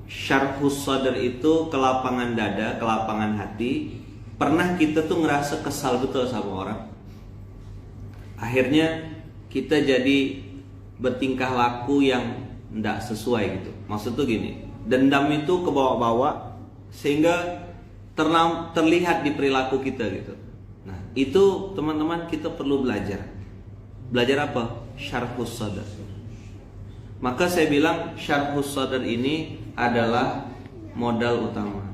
syarhus sadr itu kelapangan dada, kelapangan hati. Pernah kita tuh ngerasa kesal betul sama orang, akhirnya kita jadi bertingkah laku yang tidak sesuai gitu. Maksud tuh gini, dendam itu ke bawah-bawah sehingga terlihat di perilaku kita gitu. Nah itu teman-teman kita perlu belajar. Belajar apa? Syarhus sadr. Maka saya bilang syarhus sadr ini adalah modal utama.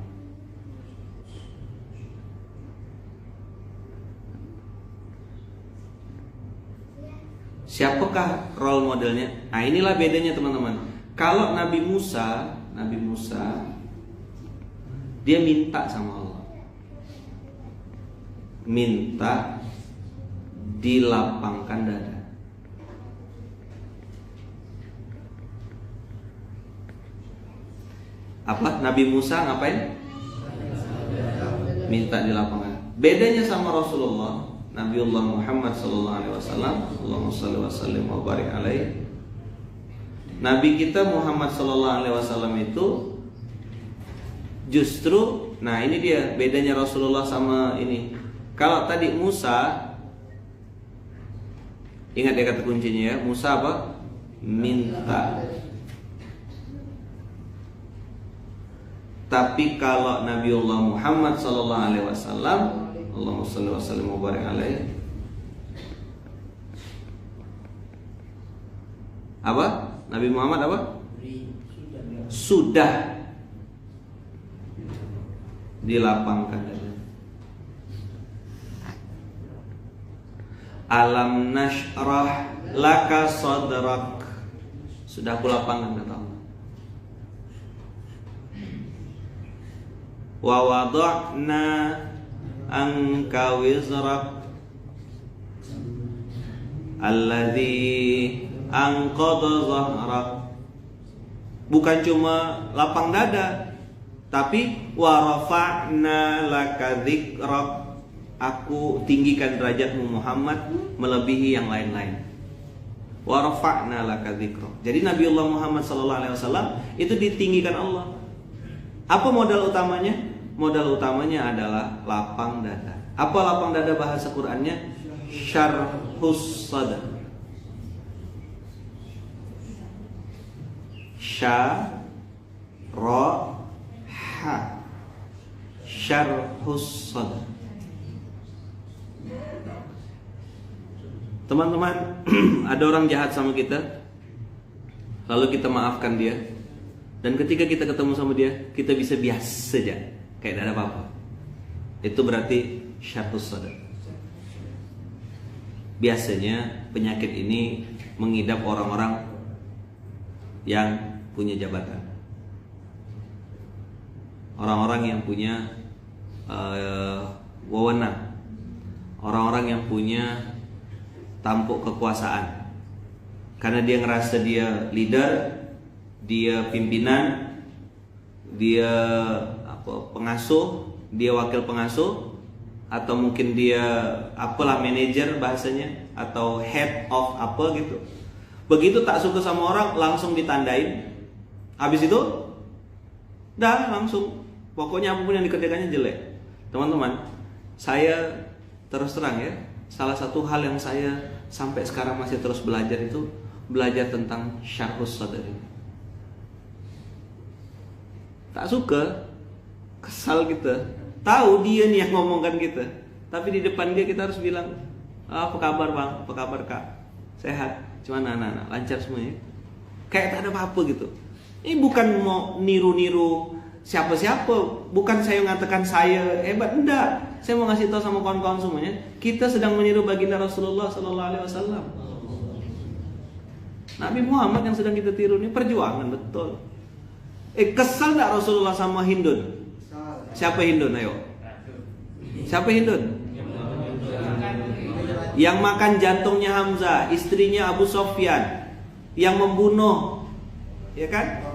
Siapakah role modelnya? Nah inilah bedanya teman-teman. Kalau Nabi Musa dia minta sama Allah, minta dilapangkan dada. Apa? Nabi Musa ngapain? Minta dilapangkan. Bedanya sama Rasulullah Nabiullah Muhammad sallallahu alaihi wasallam, Allahumma shalli wa sallim wa barik alaihi. Nabi kita Muhammad sallallahu alaihi wasallam itu justru, nah ini dia bedanya Rasulullah sama ini. Kalau tadi Musa, ingat ya kata kuncinya ya, Musa apa? Minta. Tapi kalau Nabiullah Muhammad sallallahu alaihi wasallam, Allahumma shalli wa sallim wa barik alaihi, apa? Nabi Muhammad apa? Sudah dilapangkan dada. Alam nashrah laka sadrak, sudah aku lapangkan kata Allah. Wa wada'na anka wizrak alladzi anqadha zahrak. Bukan cuma lapang dada, tapi wa rafa'na laka dzikrak, aku tinggikan derajatmu Muhammad melebihi yang lain-lain. Wa rafa'na laka dzikrak. Jadi Nabiullah Muhammad sallallahu alaihi wasallam itu ditinggikan Allah. Apa modal utamanya? Modal utamanya adalah lapang dada. Apa lapang dada bahasa Qur'annya? Syarhus sadr. Syarha, syarhus sadr. Teman-teman, ada orang jahat sama kita, lalu kita maafkan dia, dan ketika kita ketemu sama dia, kita bisa biasa saja, kayak tidak ada apa-apa. Itu berarti syarhus sadr. Biasanya penyakit ini mengidap orang-orang yang punya jabatan, orang-orang yang punya wewenang, orang-orang yang punya tampuk kekuasaan. Karena dia ngerasa dia leader, dia pimpinan, dia pengasuh, dia wakil pengasuh, atau mungkin dia apalah manajer bahasanya, atau head of apa gitu. Begitu tak suka sama orang langsung ditandain. Habis itu dah langsung, pokoknya apapun yang dikerjakannya jelek. Teman-teman, saya terus terang ya, salah satu hal yang saya sampai sekarang masih terus belajar itu belajar tentang syarhus sadr. Tak suka, kesal kita, tahu dia nih yang ngomongkan kita, tapi di depan dia kita harus bilang, apa kabar bang, apa kabar kak, sehat, cuman anak-anak lancar semuanya, kayak tak ada apa-apa gitu. Ini bukan mau niru-niru siapa-siapa, bukan saya mengatakan saya hebat, enggak. Saya mau ngasih tahu sama kawan-kawan semuanya, kita sedang meniru baginda Rasulullah sallallahu alaihi wasallam. Nabi Muhammad yang sedang kita tiru ini perjuangan betul. Kesal enggak Rasulullah sama Hindun? Siapa Hindun? Ayo. Siapa Hindun? Yang makan jantungnya Hamzah, istrinya Abu Sofyan, yang membunuh, ya kan?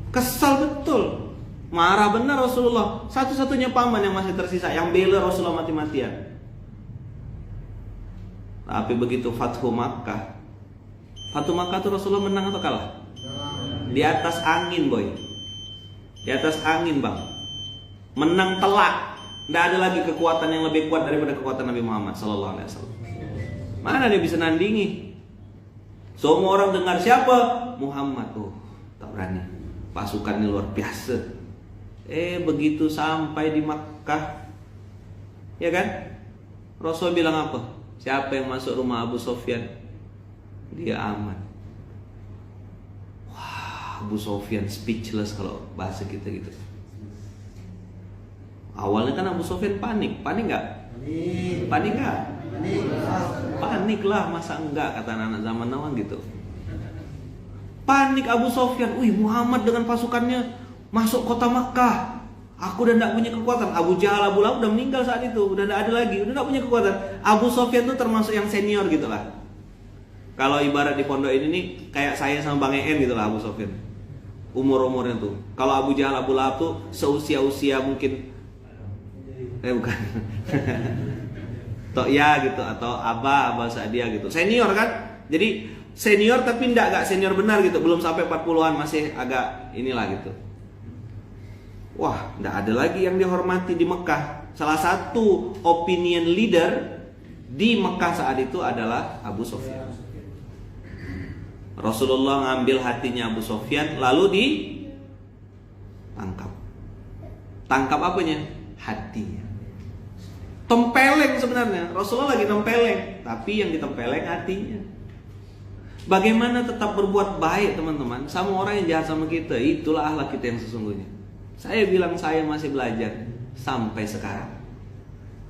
Kesal betul, marah benar Rasulullah. Satu-satunya paman yang masih tersisa, yang bela Rasulullah mati-matian. Tapi begitu Fathu Makkah, Fathu Makkah itu Rasulullah menang atau kalah? Di atas angin, boy. Di atas angin, bang. Menang telak. Tidak ada lagi kekuatan yang lebih kuat daripada kekuatan Nabi Muhammad sallallahu alaihi wasallam. Mana dia bisa nandingi? Semua orang dengar siapa? Muhammad. Oh, tak berani. Pasukannya luar biasa. Begitu sampai di Makkah, ya kan? Rasul bilang apa? Siapa yang masuk rumah Abu Sofyan, dia aman. Wah, Abu Sofyan speechless kalau bahasa kita gitu. Awalnya kan Abu Sofyan panik nggak? Panik nggak? Panik lah, masa enggak, kata anak zaman now gitu. Panik Abu Sofyan. Wih, Muhammad dengan pasukannya masuk kota Makkah. Aku udah tidak punya kekuatan. Abu Jahal, Abu Lahab udah meninggal saat itu, udah tidak ada lagi, udah tidak punya kekuatan. Abu Sofyan tuh termasuk yang senior gitu lah. Kalau ibarat di pondok ini nih, kayak saya sama Bang En gitu lah Abu Sofyan. Umur-umurnya tuh. Kalau Abu Jahal, Abu Lahab tuh seusia-usia mungkin bukan. Tok ya gitu, atau Abah Sa'dia gitu. Senior kan? Jadi senior tapi enggak senior benar gitu, belum sampai 40-an, masih agak inilah gitu. Wah, enggak ada lagi yang dihormati di Mekah. Salah satu opinion leader di Mekah saat itu adalah Abu Sofyan. Rasulullah ngambil hatinya Abu Sofyan lalu ditangkap. Tangkap apanya? Hatinya. Tempeleng sebenarnya. Rasulullah lagi tempeleng, tapi yang ditempeleng hatinya. Bagaimana tetap berbuat baik, teman-teman, sama orang yang jahat sama kita? Itulah akhlak kita yang sesungguhnya. Saya bilang saya masih belajar sampai sekarang.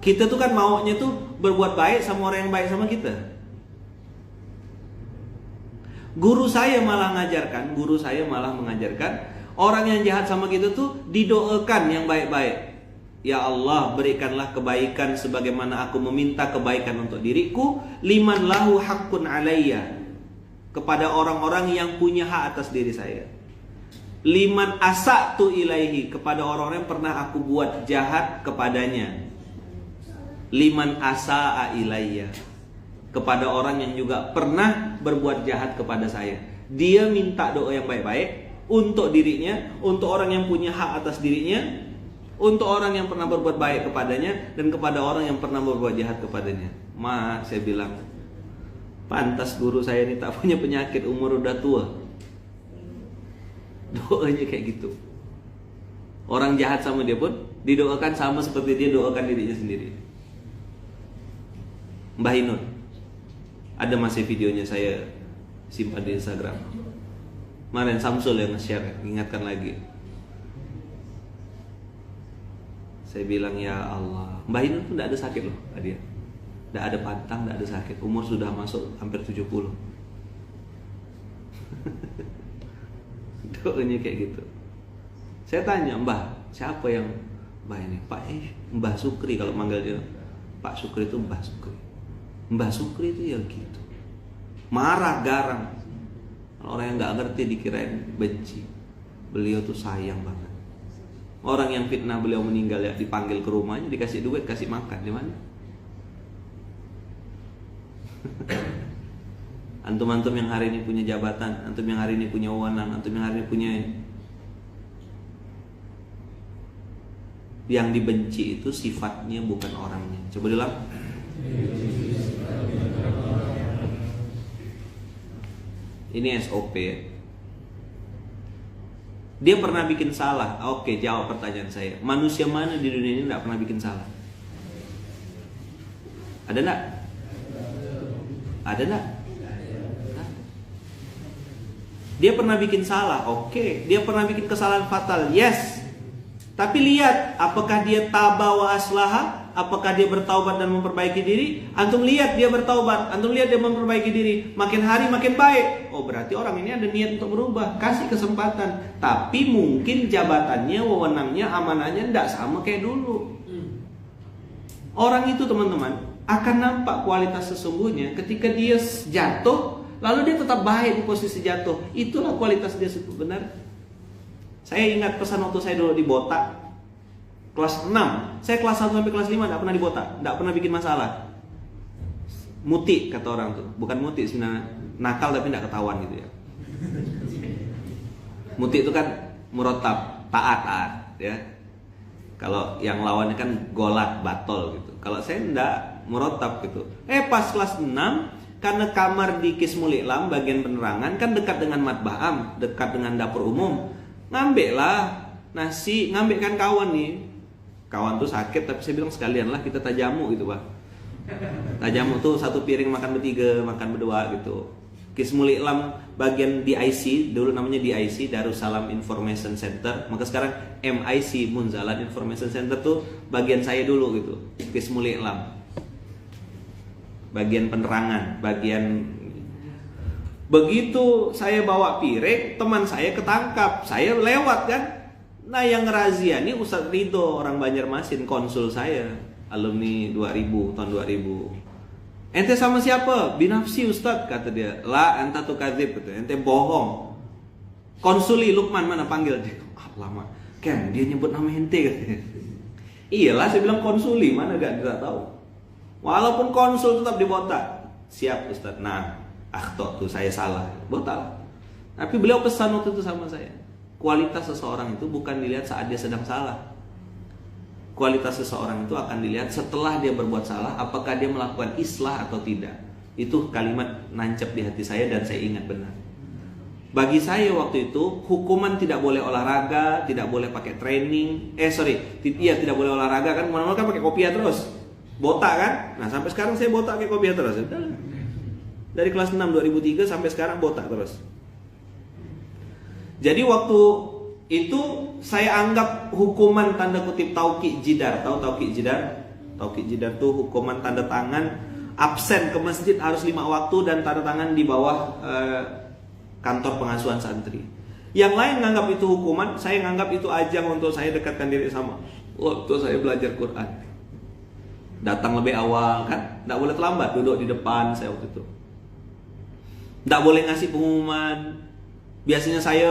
Kita tuh kan maunya tuh berbuat baik sama orang yang baik sama kita. Guru saya malah mengajarkan orang yang jahat sama kita tuh didoakan yang baik-baik. Ya Allah, berikanlah kebaikan sebagaimana aku meminta kebaikan untuk diriku. Liman lahu haqqun alayya, kepada orang-orang yang punya hak atas diri saya. Liman asa'tu ilaihi, kepada orang-orang yang pernah aku buat jahat kepadanya. Liman asa'a ilayya, kepada orang yang juga pernah berbuat jahat kepada saya. Dia minta doa yang baik-baik untuk dirinya, untuk orang yang punya hak atas dirinya, untuk orang yang pernah berbuat baik kepadanya, dan kepada orang yang pernah berbuat jahat kepadanya. Saya bilang, pantas guru saya ini tak punya penyakit, umur udah tua. Doanya kayak gitu. Orang jahat sama dia pun didoakan sama seperti dia doakan dirinya sendiri. Mbah Inun, ada masih videonya saya simpan di Instagram. Kemarin Samsul yang nge-share, ingatkan lagi. Saya bilang, ya Allah, Mbah Inun tuh tidak ada sakit loh, dia tidak ada pantang, tidak ada sakit. Umur sudah masuk hampir 70. Doanya kayak gitu. Saya tanya, Mbah, siapa yang Mbah ini? Pak Mbah Sukri, kalau manggil dia Pak Sukri itu Mbah Sukri. Mbah Sukri itu ya gitu, marah, garang. Kalau orang yang nggak ngerti dikirain benci. Beliau tuh sayang banget. Orang yang fitnah beliau meninggal ya dipanggil ke rumahnya, dikasih duit, kasih makan. Di mana? Antum-antum yang hari ini punya jabatan, antum yang hari ini punya wewenang, antum yang hari ini punya, yang dibenci itu sifatnya bukan orangnya. Coba diulang. Ini SOP ya. Dia pernah bikin salah. Oke, jawab pertanyaan saya. Manusia mana di dunia ini tidak pernah bikin salah? Ada enggak? Ada enggak? Dia pernah bikin salah. Oke, dia pernah bikin kesalahan fatal. Yes. Tapi lihat, apakah dia taba wa aslaha? Apakah dia bertaubat dan memperbaiki diri? Antum lihat dia bertaubat, antum lihat dia memperbaiki diri, makin hari makin baik. Oh, berarti orang ini ada niat untuk berubah. Kasih kesempatan. Tapi mungkin jabatannya, wewenangnya, amanahnya tidak sama kayak dulu. Orang itu, teman-teman, akan nampak kualitas sesungguhnya ketika dia jatuh, lalu dia tetap baik di posisi jatuh. Itulah kualitas dia sebenarnya. Saya ingat pesan waktu saya dulu di Botak, kelas 6. Saya kelas 1 sampai kelas 5 tidak pernah dibotak, tidak pernah bikin masalah. Muti kata orang tuh, bukan muti sebenarnya, nakal tapi tidak ketahuan gitu ya. Muti itu kan murotab, taat ya. Kalau yang lawannya kan golat, batol gitu. Kalau saya enggak, murotab gitu. Pas kelas 6, karena kamar di Qismul Iqlam bagian penerangan kan dekat dengan matba'am, dekat dengan dapur umum. Ngambil lah nasi, ngambil kan kawan nih. Kawan tuh sakit, tapi saya bilang sekalian lah kita tajamu gitu, Pak. Tajamu tuh satu piring makan bertiga, makan berdua gitu. Qismul Iqlam bagian DIC, dulu namanya DIC, Darussalam Information Center. Maka sekarang MIC, Munzalan Information Center tuh bagian saya dulu gitu. Qismul Iqlam. Bagian penerangan, bagian. Begitu saya bawa piring, teman saya ketangkap. Saya lewat kan. Nah yang ngerazia nih Ustadz Ridho, orang Banjarmasin, konsul saya. Alumni 2000, tahun 2000. Ente sama siapa? Binafsi Ustadz, kata dia. La anta tu kadzib, kata. Ente bohong. Konsuli Lukman mana panggil dia? Lama. Ken, dia nyebut nama ente, katanya. Iyalah, saya bilang konsuli, mana gak tahu. Walaupun konsul tetap dibotak. Siap Ustadz. Nah, akhto tuh saya salah. Botak. Tapi beliau pesan waktu itu sama saya. Kualitas seseorang itu bukan dilihat saat dia sedang salah. Kualitas seseorang itu akan dilihat setelah dia berbuat salah, apakah dia melakukan islah atau tidak. Itu kalimat nancep di hati saya dan saya ingat benar. Bagi saya waktu itu, hukuman tidak boleh olahraga, tidak boleh pakai training. Tidak boleh olahraga kan, kemana-mana kan pakai kopiah terus. Botak kan? Nah sampai sekarang saya botak pakai kopiah terus. Dari kelas 6 2003 sampai sekarang botak terus. Jadi waktu itu saya anggap hukuman tanda kutip tauqi jidar. Tahu tauqi jidar? Tauqi jidar itu hukuman tanda tangan absen ke masjid harus 5 waktu dan tanda tangan di bawah kantor pengasuhan santri. Yang lain nganggap itu hukuman, saya nganggap itu ajang untuk saya dekatkan diri sama waktu saya belajar Quran. Datang lebih awal kan, nggak boleh terlambat, duduk di depan saya waktu itu. Nggak boleh ngasih pengumuman. Biasanya saya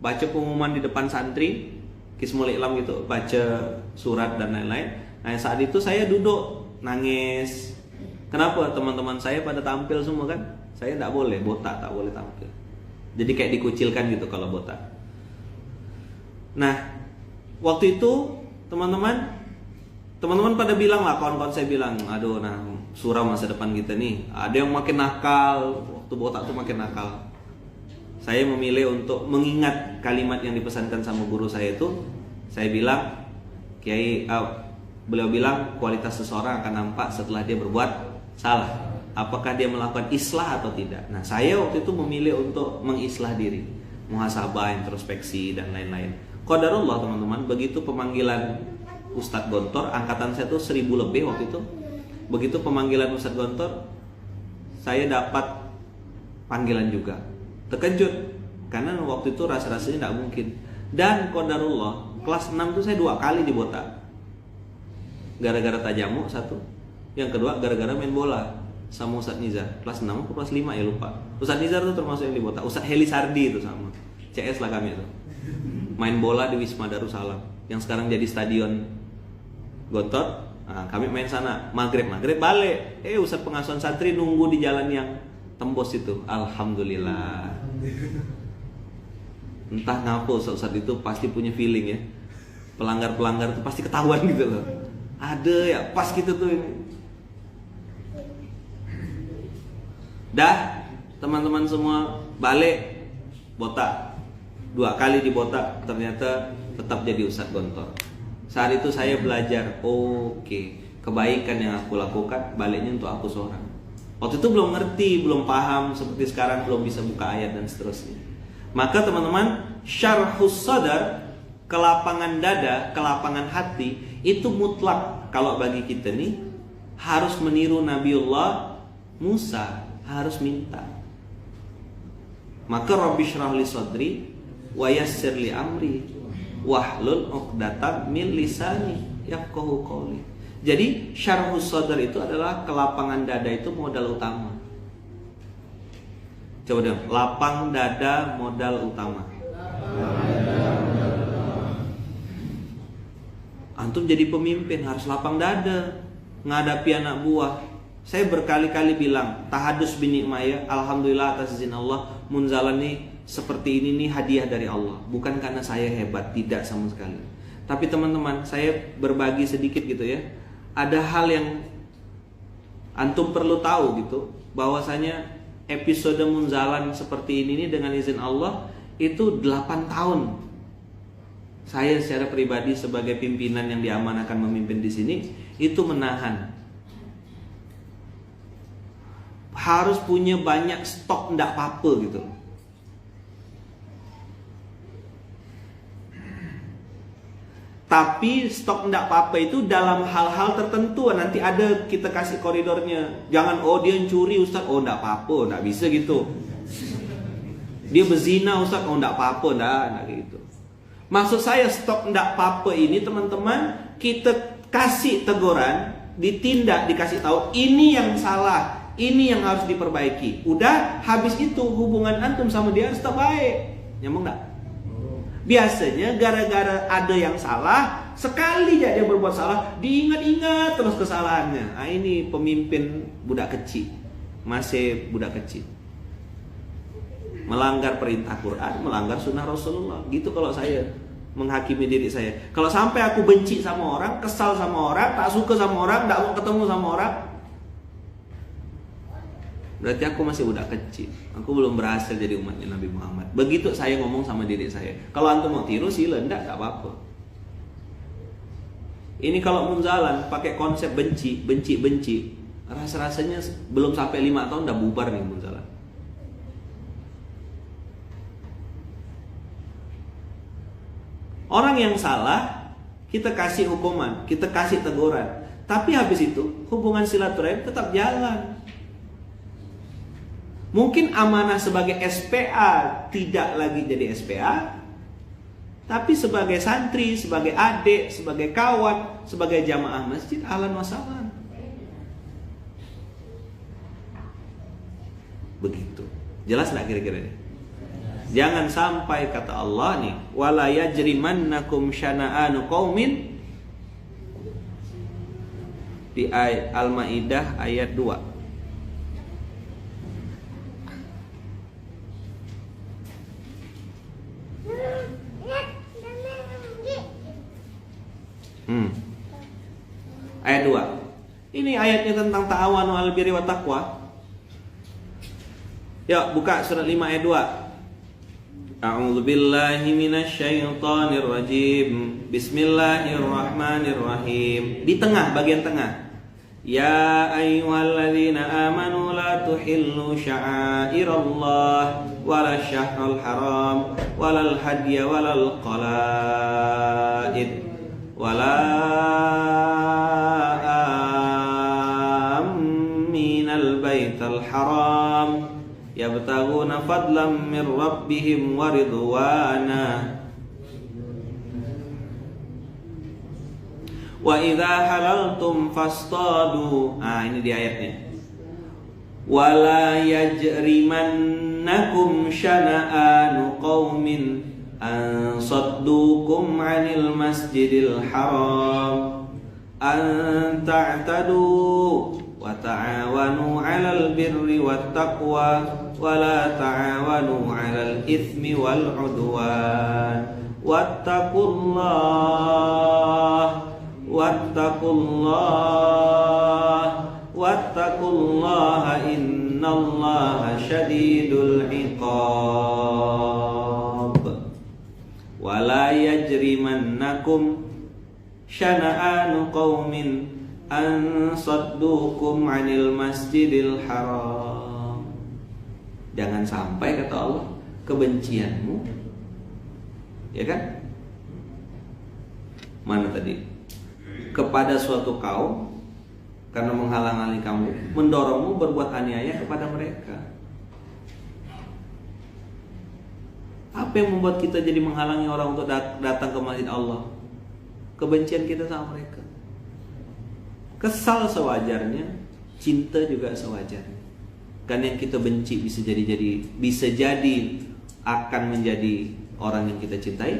baca pengumuman di depan santri Qismul Iqlam gitu, baca surat dan lain-lain. Nah saat itu saya duduk nangis. Kenapa? Teman-teman saya pada tampil semua kan, saya tidak boleh, botak tak boleh tampil. Jadi kayak dikucilkan gitu kalau botak. Nah waktu itu teman-teman pada bilang lah, kawan-kawan saya bilang, aduh nah suram masa depan kita nih. Ada yang makin nakal, waktu botak tuh makin nakal. Saya memilih untuk mengingat kalimat yang dipesankan sama guru saya itu. Saya bilang, beliau bilang kualitas seseorang akan nampak setelah dia berbuat salah. Apakah dia melakukan islah atau tidak. Nah saya waktu itu memilih untuk mengislah diri, muhasabah, introspeksi dan lain-lain. Qadarullah teman-teman, begitu pemanggilan Ustadz Gontor, angkatan saya tuh 1000 lebih waktu itu. Begitu pemanggilan Ustadz Gontor, saya dapat panggilan juga. Terkejut karena waktu itu rasa-rasanya tidak mungkin. Dan qadarullah, kelas 6 itu saya 2 kali dibotak. Gara-gara tajamu satu, yang kedua gara-gara main bola sama Ustadz Nizar. Kelas 6 atau kelas 5 ya lupa. Ustadz Nizar itu termasuk yang dibotak. Ustadz Heli Sardi itu sama. CS lah kami itu. Main bola di Wisma Darussalam yang sekarang jadi stadion Gontor. Nah, kami main sana, maghrib balik. Ustadz pengasuhan santri nunggu di jalan yang tembus itu. Alhamdulillah. Entah ngapa Ustadz itu pasti punya feeling ya. Pelanggar-pelanggar itu pasti ketahuan gitu loh. Ada ya pas gitu tuh ini. Dah teman-teman semua balik botak. 2 kali dibotak, ternyata tetap jadi Ustadz Gontor. Saat itu saya belajar, kebaikan yang aku lakukan baliknya untuk aku seorang. Waktu itu belum ngerti, belum paham seperti sekarang, belum bisa buka ayat dan seterusnya. Maka teman-teman, syarhus sadar, kelapangan dada, kelapangan hati, itu mutlak. Kalau bagi kita nih, harus meniru Nabiullah Musa, harus minta. Maka Rabbi syrah li sadri wa yassir li amri wahlul 'uqdatam min lisani yafqahu qawli. Jadi syarhus sadar itu adalah kelapangan dada, itu modal utama. Coba dong, lapang dada modal utama. Antum jadi pemimpin harus lapang dada, ngadapi anak buah. Saya berkali-kali bilang tahadus binikmaya, alhamdulillah atas izin Allah, Munzalan nih seperti ini nih hadiah dari Allah, bukan karena saya hebat, tidak sama sekali. Tapi teman-teman, saya berbagi sedikit gitu ya. Ada hal yang antum perlu tahu gitu, bahwasanya episode Munzalan seperti ini nih dengan izin Allah itu 8 tahun. Saya secara pribadi sebagai pimpinan yang diamanahkan memimpin di sini itu menahan. Harus punya banyak stok ndak apa-apa gitu. Tapi stok ndak apa-apa itu dalam hal-hal tertentu. Nanti ada kita kasih koridornya. Jangan dia curi Ustaz, ndak apa-apa, ndak bisa gitu. Dia berzina Ustaz, ndak apa-apa, ndak gitu. Maksud saya stok ndak apa-apa ini teman-teman, kita kasih teguran, ditindak, dikasih tahu ini yang salah, ini yang harus diperbaiki. Udah, habis itu hubungan antum sama dia harus tetap baik. Nyambung ndak? Biasanya gara-gara ada yang salah, sekali aja dia berbuat salah, diingat-ingat terus kesalahannya. Nah, ini pemimpin budak kecil, masih budak kecil, melanggar perintah Quran, melanggar sunnah Rasulullah. Gitu kalau saya menghakimi diri saya. Kalau sampai aku benci sama orang, kesal sama orang, tak suka sama orang, tak mau ketemu sama orang, berarti aku masih budak kecil. Aku belum berhasil jadi umatnya Nabi Muhammad. Begitu saya ngomong sama diri saya. Kalau antum mau tiru sila, enggak apa-apa. Ini kalau Munzalan pakai konsep benci, rasa-rasanya belum sampai 5 tahun udah bubar nih Munzalan. Orang yang salah kita kasih hukuman, kita kasih teguran. Tapi habis itu hubungan silaturahim tetap jalan. Mungkin amanah sebagai SPA tidak lagi jadi SPA, tapi sebagai santri, sebagai adik, sebagai kawan, sebagai jamaah masjid, ahlan wa sahlan. Begitu. Jelas enggak kira-kira ini? Jangan sampai kata Allah nih, wala yajrimannakum syana'anu qaumin, di ayat Al-Maidah ayat 2. Ayat 2. Ini ayatnya tentang ta'awanu 'alal birri wat taqwa. Yuk buka surat 5 ayat 2. A'udzu billahi minasyaitonir rajim. Bismillahirrahmanirrahim. Di tengah, bagian tengah. Ya ayyuhalladzina amanu la tuhillu sya'airallah wala syahrul haram walal hadya walal qalaid wala aminal baital haram yabtaguna fadlan min rabbihim wa ridwana wa idza halaltum fastadu. Ini di ayatnya. Wala yajrimannakum syana'anu qaumin an saddukum 'anil masjidil haram an ta'tadu wa ta'awanu 'alal birri wat taqwa wa la ta'awanu 'alal itsmi wal 'udwan wattaqullaha innallaha syadidul iqab. Wala yajrimannakum syana'anu qaumin an saddukum 'anil masjidil haram. Jangan sampai kata Allah kebencianmu, ya kan? Mana tadi? Kepada suatu kaum karena menghalang-halangi kamu, mendorongmu berbuat aniaya kepada mereka. Apa yang membuat kita jadi menghalangi orang untuk datang ke masjid Allah? Kebencian kita sama mereka. Kesal sewajarnya, cinta juga sewajarnya. Kan yang kita benci bisa jadi akan menjadi orang yang kita cintai.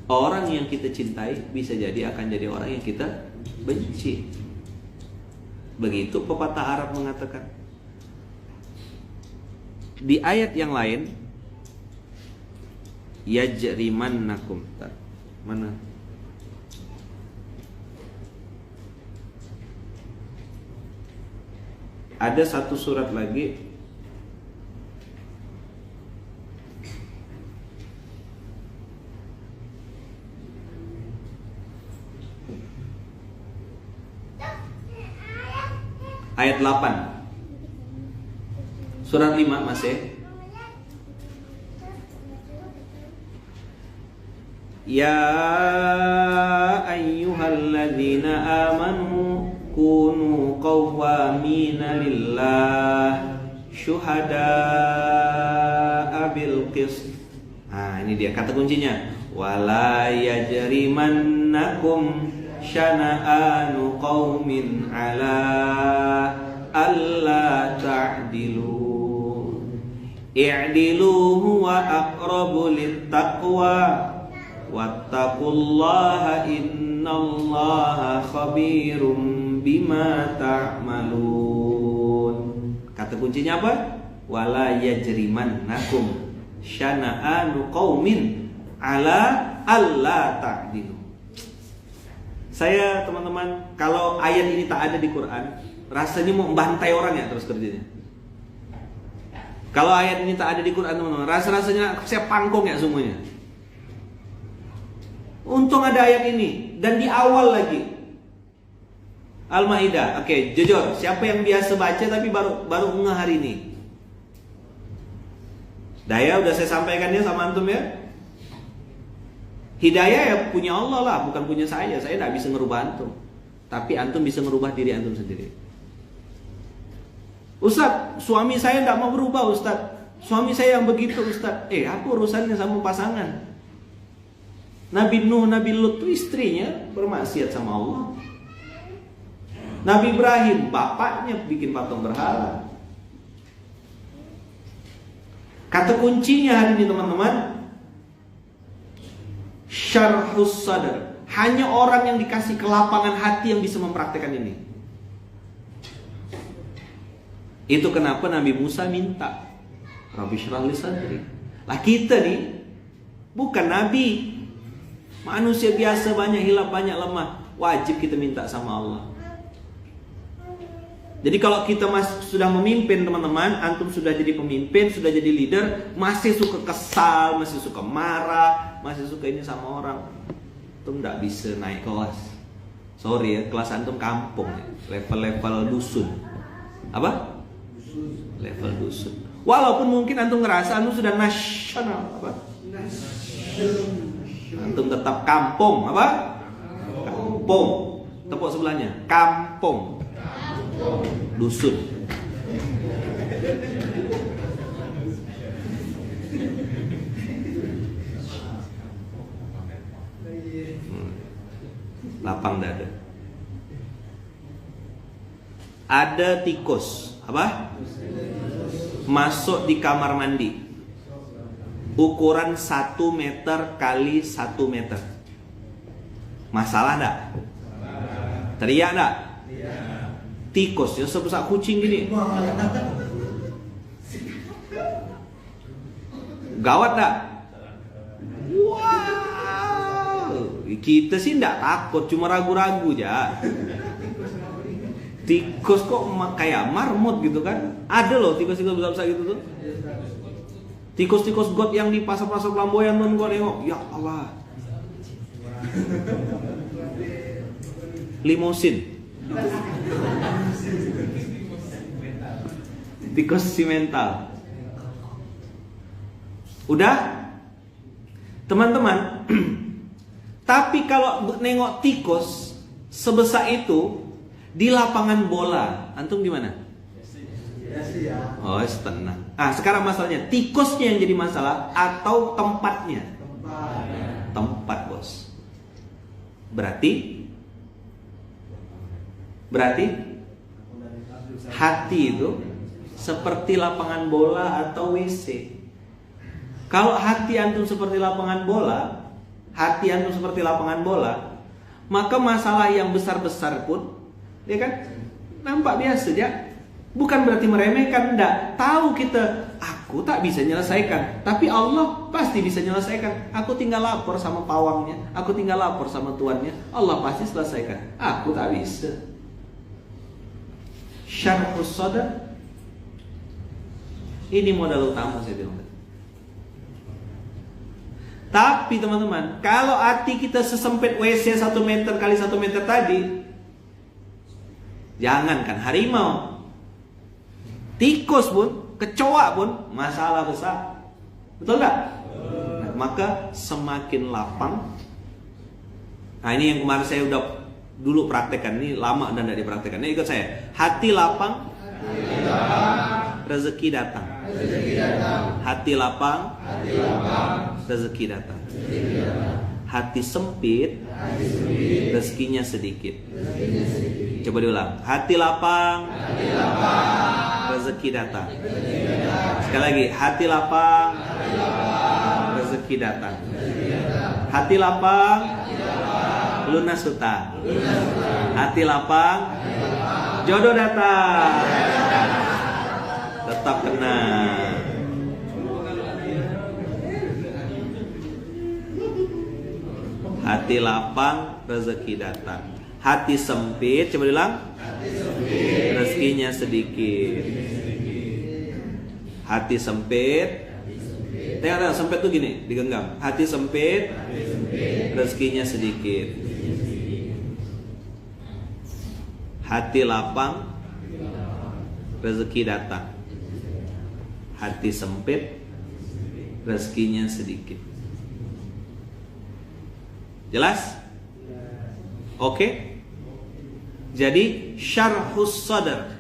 Orang yang kita cintai bisa jadi akan jadi orang yang kita benci. Begitu pepatah Arab mengatakan. Di ayat yang lain yajrimannakum. Mana? Ada satu surat lagi. Ayat 8. Surat 5 masih. Ya ayyuhalladzina amanu kunu qawwamina lillah syuhada'a bil qist. Nah, ini dia kata kuncinya. Wala yajrimannakum syana'anu qaumin ala alla ta'dilu i'dilu huwa aqrabu littaqwa wattaqullaha innallaha khabirum bima ta'malun. Kata kuncinya apa? Wala yajrimannakum syana'anu qaumin ala alla ta'dilu. Saya teman-teman, kalau ayat ini tak ada di Quran, rasanya mau membantai orang ya terus kerjanya. Kalau ayat ini tak ada di Quran teman-teman, rasanya saya pangkong ya semuanya. Untung ada ayat ini dan di awal lagi. Al-Maidah. Oke, jujur, siapa yang biasa baca tapi baru ngeh hari ini? Daya udah saya sampaikan ya sama antum ya. Hidayah ya punya Allah lah, bukan punya saya. Saya tidak bisa ngerubah antum, tapi antum bisa ngerubah diri antum sendiri. Ustaz, suami saya tidak mau berubah Ustaz. Suami saya yang begitu Ustaz. Apa urusannya sama pasangan? Nabi Nuh, Nabi Lut itu istrinya bermaksiat sama Allah. Nabi Ibrahim, bapaknya bikin patung berhala. Kata kuncinya hari ini teman-teman, syarhus sadar. Hanya orang yang dikasih kelapangan hati yang bisa mempraktekkan ini. Itu kenapa Nabi Musa minta Rabbi syrah li sadri. Lah kita nih bukan Nabi, manusia biasa, banyak hilaf, banyak lemah. Wajib kita minta sama Allah. Jadi kalau kita sudah memimpin teman-teman, antum sudah jadi pemimpin, sudah jadi leader, masih suka kesal, masih suka marah, masih suka ini sama orang, antum tidak bisa naik kelas. Sorry ya, kelas antum kampung, level-level dusun. Apa? Level dusun. Walaupun mungkin antum ngerasa antum sudah nasional, apa? Antum tetap kampung, apa? Kampung. Tepuk sebelahnya, kampung. Dusun. Lapang dada. Ada tikus, apa? Masuk di kamar mandi. Ukuran 1 meter kali 1 meter. Masalah enggak? Teriak enggak? Tikus yang sebesar kucing gini. Gawat enggak? Wow. Kita sih enggak takut, cuma ragu-ragu aja. Tikus kok kayak marmut gitu kan? Ada loh tikus-tikus besar-besar gitu tuh. Tikus-tikus got yang di pasar-pasar Lamboyan tuh gua nengok, ya Allah. Limosin. Tikus simental. Udah? Teman-teman, tapi kalau nengok tikus sebesar itu di lapangan bola, antum gimana? Oh, tenang. Sekarang masalahnya, tikusnya yang jadi masalah atau tempatnya? Tempat, bos. Berarti hati itu seperti lapangan bola atau WC. Kalau hati antum seperti lapangan bola, maka masalah yang besar-besar pun, ya kan, nampak biasa aja. Bukan berarti meremehkan, enggak. Tahu kita, aku Aku tak bisa menyelesaikan, tapi Allah pasti bisa menyelesaikan. Aku tinggal lapor sama pawangnya, aku tinggal lapor sama tuannya, Allah pasti selesaikan. Aku tak bisa. Syarhus sadar, ini modal utama saya bilang. Tapi teman-teman, kalau hati kita sesempit WC 1 meter kali 1 meter tadi, jangankan harimau, tikus pun, kecoa pun masalah besar. Betul nggak? Nah, maka semakin lapang. Nah, ini yang kemarin saya udah dulu praktekkan, ini lama dan tidak dipraktekkan. Ini ikut saya. Hati lapang, rezeki datang. Hati lapang, rezeki datang. Hati sempit, rezekinya sedikit. Coba diulang. Hati lapang, rezeki datang. Sekali lagi, hati lapang, rezeki datang. Hati lapang, lunas hutang. Hati lapang, jodoh datang. Tetap kena. Hati lapang, rezeki datang. Hati sempit, coba bilang, rezekinya sedikit. Hati sempit, tengok sempit tuh gini, digenggam. Hati sempit, rezekinya sedikit. Hati lapang, rezeki datang. Hati sempit, rezekinya sedikit. Jelas? Oke? Jadi syarhus sadar.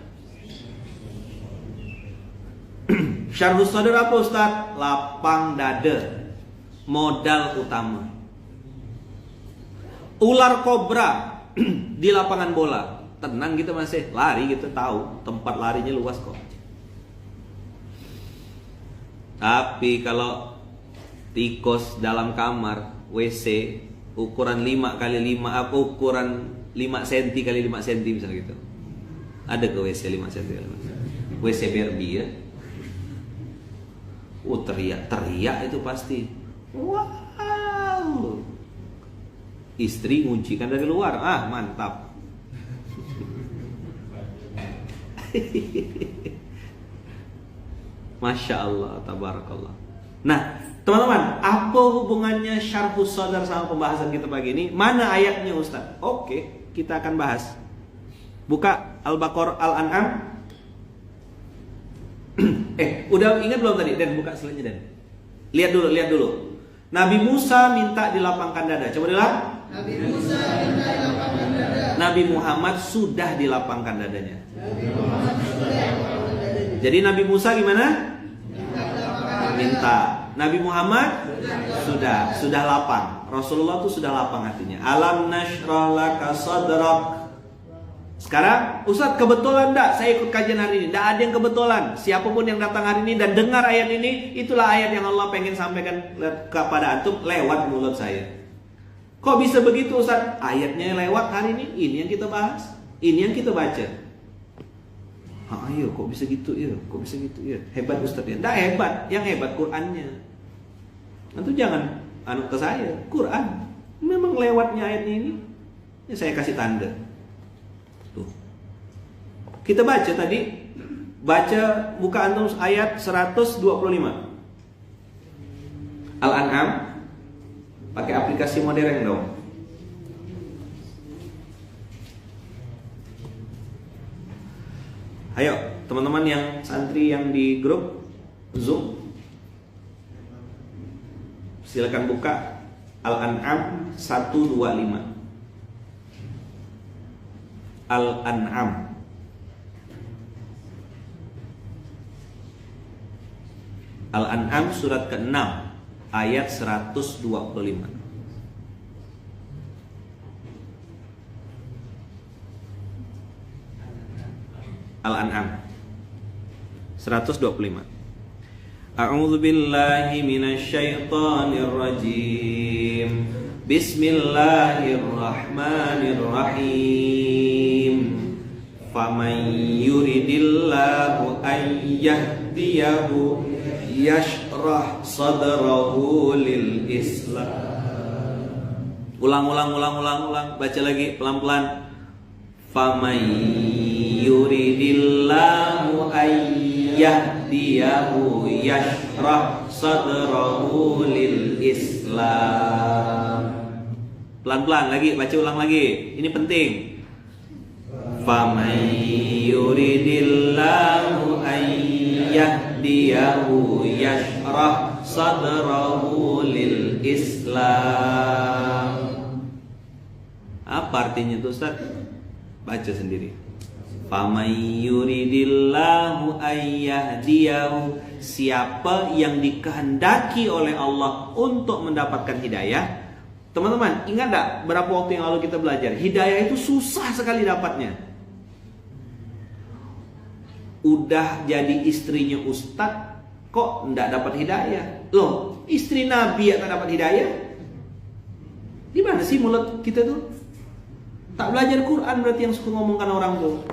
Syarhus sadar apa Ustaz? Lapang dada. Modal utama. Ular kobra di lapangan bola. Tenang gitu masih, lari gitu, tahu tempat larinya luas kok. Tapi kalau tikus dalam kamar WC ukuran 5 kali 5, apa ukuran 5 cm kali 5 cm misalnya gitu. Ada ke WC 5 cm kali 5 cm. WC Barbie ya. Teriak itu pasti. Wow. Istri nguncikan dari luar. Ah, mantap. Masya Allah, tabarakallah. Nah, teman-teman, apa hubungannya syarhus sadar sama pembahasan kita pagi ini? Mana ayatnya Ustaz? Oke, kita akan bahas. Buka Al-Baqarah, Al-An'am. Udah ingat belum tadi? Dan buka selanjutnya Dan. Lihat dulu. Nabi Musa minta dilapangkan dada. Coba dilihat. Nabi Musa minta dilapangkan dada. Nabi Muhammad sudah dilapangkan dadanya. Jadi Nabi Musa gimana? Minta. Nabi Muhammad sudah lapang. Rasulullah tuh sudah lapang hatinya. Alam nashrah laka sadrak. Sekarang, Ustaz kebetulan enggak saya ikut kajian hari ini? Enggak ada yang kebetulan. Siapapun yang datang hari ini dan dengar ayat ini, itulah ayat yang Allah pengen sampaikan kepada antum lewat mulut saya. Kok bisa begitu Ustaz? Ayatnya lewat hari ini yang kita bahas, ini yang kita baca. Ayo, kok bisa gitu ya? Kok bisa gitu ya? Hebat Ustaz ya? Enggak hebat, yang hebat Qur'annya. Antum jangan ke saya, Quran. Memang lewatnya ayat ini, ya saya kasih tanda. Kita baca tadi. Baca, buka antum ayat 125 Al-An'am. Pakai aplikasi modern dong. Ayo teman-teman yang santri yang di grup Zoom, silakan buka Al-An'am 125. Al-An'am Al-An'am surat ke-6 ayat 125. Al-An'am 125. A'udzu billahi minasyaitonir rajim. Bismillahirrahmanirrahim. Faman yuridillahu an yahdiyahu yashrah sadrahu lil Islam. Ulang. Baca lagi pelan-pelan. Faman yuridillahu ayyahdiyahu yashrah sadrahu lil Islam. Pelan-pelan lagi, baca ulang lagi. Ini penting. Faman yuridillahu ayyahdiyahu yashrah sadrahu lil Islam. Apa artinya itu Ustaz? Baca sendiri. Faman yuridillahu ayyahdiyahu, siapa yang dikehendaki oleh Allah untuk mendapatkan hidayah. Teman-teman, ingat tak berapa waktu yang lalu kita belajar, hidayah itu susah sekali dapatnya. Udah jadi istrinya ustadz kok enggak dapat hidayah? Loh, istri Nabi ya tak dapat hidayah? Di mana sih mulut kita tuh? Tak belajar Quran berarti yang suka ngomongkan orang tuh.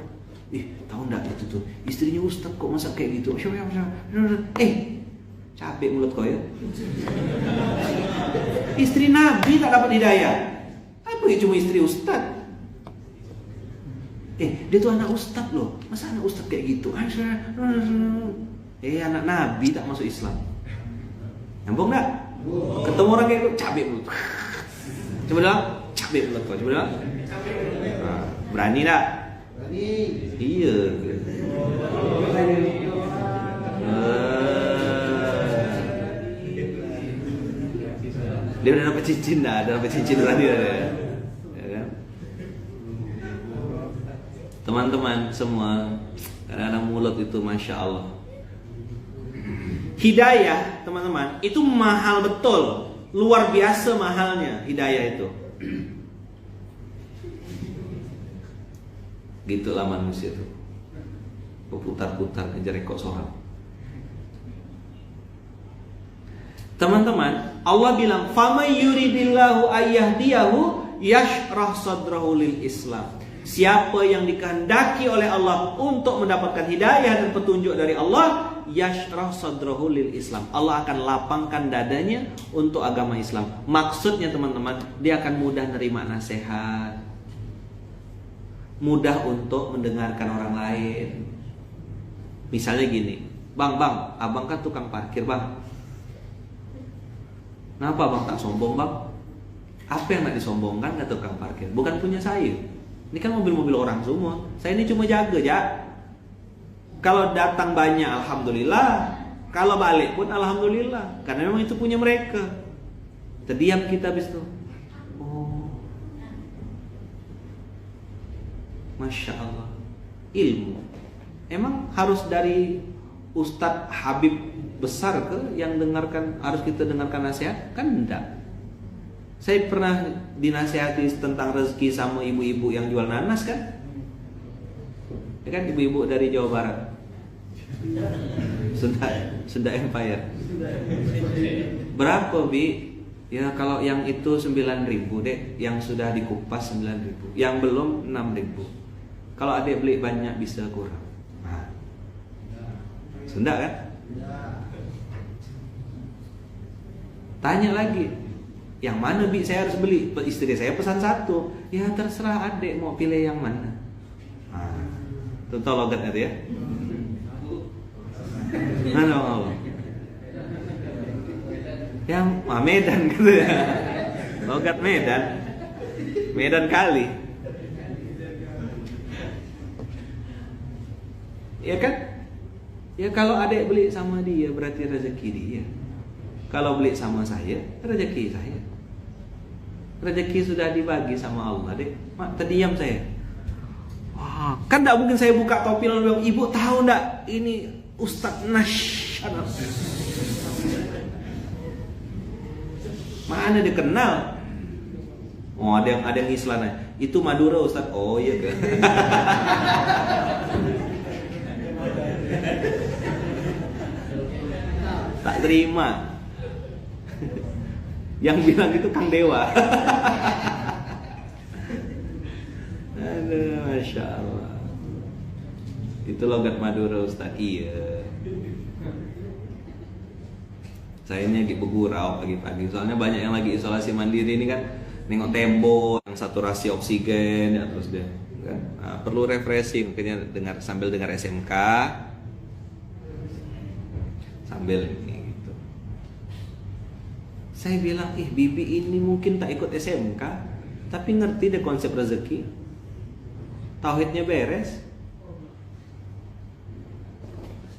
Tahu enggak itu tuh, istrinya ustadz kok masa kayak gitu? Capek mulut kau ya. Istri Nabi tak dapat hidayah. Apa ya cuma istri ustadz? Dia tuh anak ustadz loh. Masa anak ustadz kayak gitu? Anak Nabi tak masuk Islam. Nyambung enggak? Ketemu orang kayak gitu, capek mulut. Coba bilang, capek mulut kau. Coba bilang. Berani tak? Berani. Iya. Dia udah dapat cincin dah, berani dah. Ya kan? Teman-teman semua, kadang-kadang mulut itu Masya Allah. Hidayah, teman-teman, itu mahal betul. Luar biasa mahalnya hidayah itu. Gitulah manusia itu. Putar-putar ngejar rekor seorang. Teman-teman, Allah bilang, "Faman yuridillahu ayyahdiyahu yashrah sadrahu lil Islam." Siapa yang dikehendaki oleh Allah untuk mendapatkan hidayah dan petunjuk dari Allah, yashrah sadrahu lil Islam. Allah akan lapangkan dadanya untuk agama Islam. Maksudnya teman-teman, dia akan mudah nerima nasihat, mudah untuk mendengarkan orang lain. Misalnya gini, Bang, abang kan tukang parkir bang. Kenapa bang tak sombong bang? Apa yang nak disombongkan ke tukang parkir? Bukan punya saya. Ini kan mobil-mobil orang semua. Saya ini cuma jaga ya. Kalau datang banyak alhamdulillah, kalau balik pun alhamdulillah. Karena memang itu punya mereka. Terdiam kita habis itu. Oh, Masya Allah. Ilmu emang harus dari Ustadz Habib besar ke yang dengarkan, harus kita dengarkan nasihat? Kan enggak. Saya pernah dinasihati tentang rezeki sama ibu-ibu yang jual nanas kan? Ya kan, ibu-ibu dari Jawa Barat. Sunda Empire. Berapa Bi? Ya kalau yang itu 9.000 deh, yang sudah dikupas 9.000, yang belum 6.000. Kalau adik beli banyak bisa kurang. Nah, Sunda kan? Tanya lagi, yang mana Bi saya harus beli? Istri saya pesan satu. Ya terserah adik mau pilih yang mana. Nah, tentu logatnya ya. Mana Allah? Yang Medan gitu ya. Logat Medan kali. Ya kan? Ya kalau adik beli sama dia berarti rezeki dia. Kalau beli sama saya, rezeki saya. Rezeki sudah dibagi sama Allah, dek. Mak, terdiam saya. Wah, kan tidak mungkin saya buka topi lalu bilang, ibu tahu ndak ini Ustadz nasional. Mana dia kenal? Oh, ada yang Islam. Itu Madura Ustadz. Oh iya kan. Tak terima. Yang bilang itu Kang Dewa. Aduh, Masya Allah. Itu logat Madura Ustaz. Iya. Saya ini lagi bergurau pagi-pagi. Soalnya banyak yang lagi isolasi mandiri ini kan, nengok tembok, yang saturasi oksigen, ya terus dia kan perlu refreshing, makanya sambil dengar SMK, sambil ini gitu. Saya bilang, Bibi ini mungkin tak ikut SMK, tapi ngerti deh konsep rezeki, tauhidnya beres.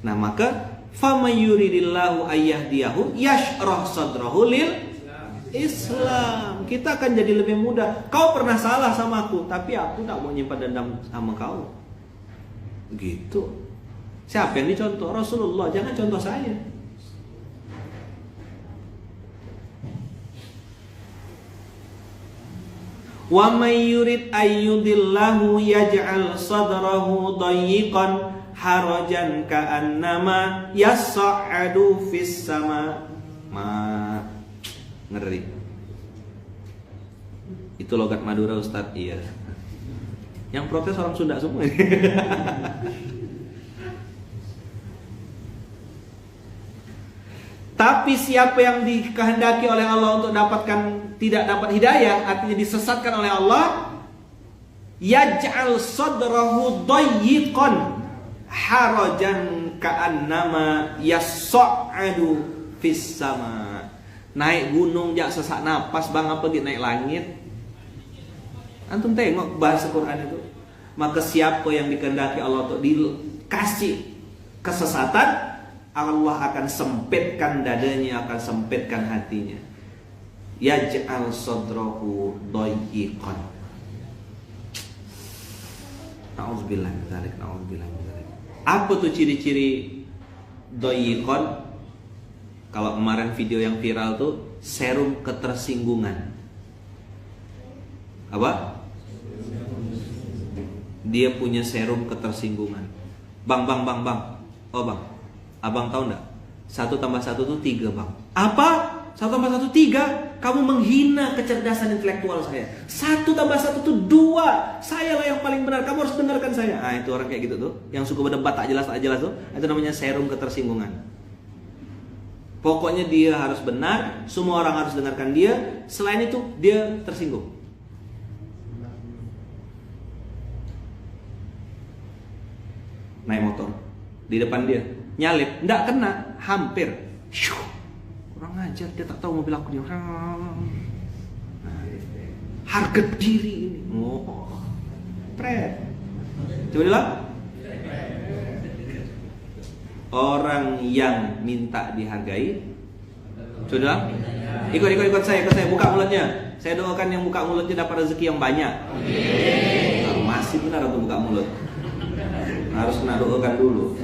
Nah maka faman yuridillahu ayyahdiyahu yashrah sadrahu lil Islam. Kita akan jadi lebih mudah. Kau pernah salah sama aku, tapi aku tak mau nyimpan dendam sama kau. Gitu. Siapa yang dicontoh? Rasulullah. Jangan contoh saya. Wa may yurid ayyudillahu yaj'al sadrahu dayiqan harajan ka'annama yas'adu fis sama. Ngeri. Itu logat Madura Ustadz. Iya. Yang protes orang Sunda semua ini. Tapi siapa yang dikehendaki oleh Allah untuk tidak dapat hidayah, artinya disesatkan oleh Allah, yaj'al sadrahu dayyiqan harajan ka'annama yas'adu fis sama. Naik gunung jak sesak napas bang, apa gitu naik langit. Antum tengok bahasa Quran itu. Maka siapa yang dikehendaki Allah untuk dikasih kesesatan, Allah akan sempitkan dadanya, akan sempitkan hatinya. Yaj'al sadrahu dayyiqan. Nauzubillah min dzalik, nauzubillah min dzalik. Apa tuh ciri-ciri dayyiqan? Kalau kemarin video yang viral tuh serum ketersinggungan. Apa? Dia punya serum ketersinggungan. Bang. Oh bang, abang tahu nggak? 1 tambah 1 tuh 3 bang. Apa? 1 tambah 1 3? Kamu menghina kecerdasan intelektual saya. 1 tambah 1 tuh 2. Saya lah yang paling benar. Kamu harus dengarkan saya. Ah itu orang kayak gitu tuh, yang suka berdebat tak jelas tuh. Itu namanya serum ketersinggungan. Pokoknya dia harus benar, semua orang harus dengarkan dia. Selain itu dia tersinggung. Naik motor di depan dia, nyalip, nggak kena, hampir. Kurang ajar, dia tak tahu mobil aku dia. Harga diri ini. Pret. Coba bilang. Orang yang minta dihargai, sudah? Ikut saya, buka mulutnya. Saya doakan yang buka mulutnya dapat rezeki yang banyak. Masih benar untuk buka mulut. Harus kena doakan dulu.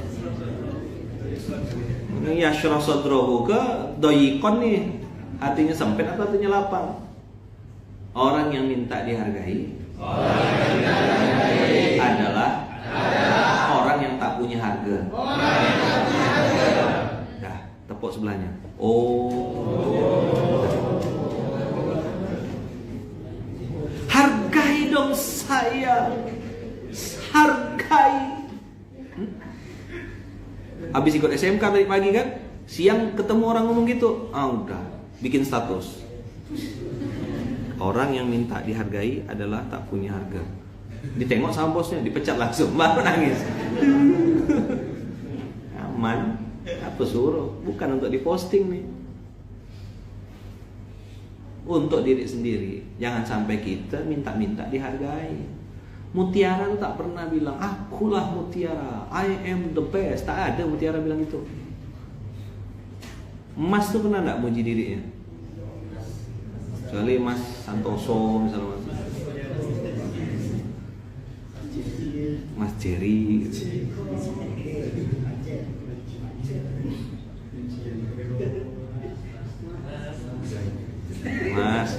Ini yashrah sadrahu ke dayyiqan nih. Hatinya sempit atau hatinya lapang? Orang yang minta dihargai adalah orang yang tak punya harga. Dah, tepuk sebelahnya. Hargai dong saya. Hargai. Habis ikut SMK tadi pagi kan, siang ketemu orang ngomong gitu. Udah, bikin status. Orang yang minta dihargai adalah tak punya harga. Ditengok sama bosnya, dipecat langsung, baru nangis. Aman, apa suruh? Bukan untuk diposting nih. Untuk diri sendiri. Jangan sampai kita minta-minta dihargai. Mutiara itu tak pernah bilang, akulah mutiara, I am the best. Tak ada mutiara bilang itu. Emas tuh pernah gak muji dirinya? Kecuali Mas Santoso misalnya, Mas Jerry. Mas.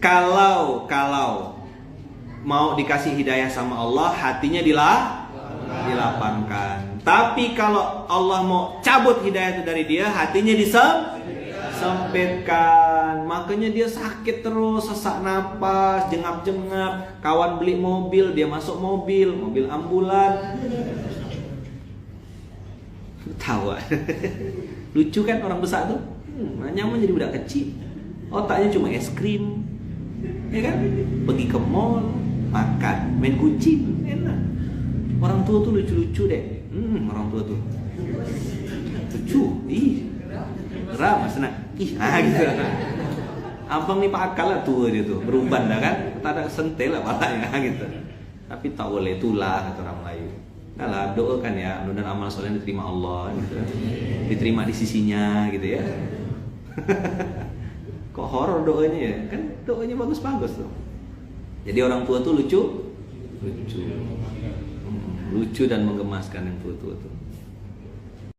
Kalau mau dikasih hidayah sama Allah, hatinya dilapangkan. Tapi kalau Allah mau cabut hidayah itu dari dia, hatinya disempitkan. Makanya dia sakit terus, sesak napas, jengap-jengap. Kawan beli mobil, dia masuk mobil ambulan. Ketawa. Lucu kan orang besar tuh? Nyaman jadi budak kecil. Otaknya cuma es krim, ya kan? Pergi ke mall, makan, main kucing, enak. Orang tua tuh lucu-lucu deh. Orang tua tuh lucu. Ramah senang. Gitu. Abang nih pakal lah tua dia tuh, beruban dah kan? Tak ada sentel lah palanya gitu. Tapi tak boleh itulah kata orang Melayu. Nah lah, doakan ya, mudah-mudahan amal soleh diterima Allah gitu. Diterima di sisinya gitu ya. Kok horor doanya ya? Kan doanya bagus-bagus tuh. Jadi orang tua tuh lucu dan menggemaskan yang tua-tua tuh.